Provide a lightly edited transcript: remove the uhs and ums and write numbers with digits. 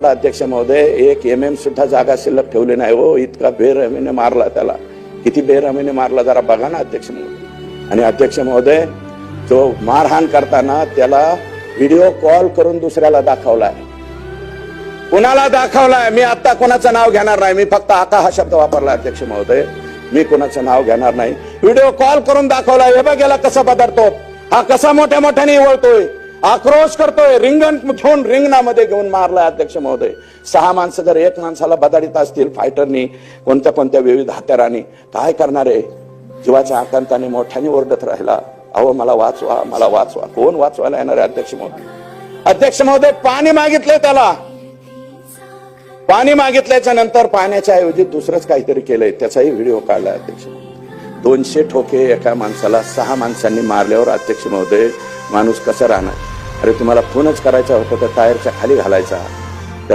अध्यक्ष महोदय, एक MM सुद्धा जागा शिल्लक ठेवली नाही हो. इतका बेरहमीने मारला त्याला. किती बेरहमीने मारला जरा बघा ना अध्यक्ष महोदय. आणि अध्यक्ष महोदय, जो मारहाण करताना त्याला व्हिडिओ कॉल करून दुसऱ्याला दाखवलाय. कुणाला दाखवलाय? मी आता कोणाचं नाव घेणार नाही. मी फक्त आता हा शब्द वापरला अध्यक्ष महोदय. मी कोणाचं नाव घेणार नाही. व्हिडिओ कॉल करून दाखवलाय. हे बघ याला कसा बदलतो, हा कसा मोठ्या मोठ्याने वळतोय, आक्रोश करतोय. रिंगण घेऊन रिंगणामध्ये घेऊन मारलाय अध्यक्ष महोदय. 6 माणसं जर एक माणसाला बदाडीत असतील फायटरनी, कोणत्या कोणत्या विविध हत्यारांनी, काय करणार आहे? जीवाच्या आकांताने मोठ्याने ओरडत राहिला, अहो मला वाचवा, मला वाचवा. कोण वाचवायला येणार आहे अध्यक्ष महोदय? अध्यक्ष महोदय, पाणी मागितले त्याला. पाणी मागितल्याच्या नंतर पाण्याच्या ऐवजी दुसरंच काहीतरी केलंय, त्याचाही व्हिडिओ काढलाय अध्यक्ष. 200 ठोके एका माणसाला 6 माणसांनी मारल्यावर अध्यक्ष महोदय माणूस कसं राहणार? अरे तुम्हाला फोनच करायचा होता तर टायरच्या खाली घालायचा.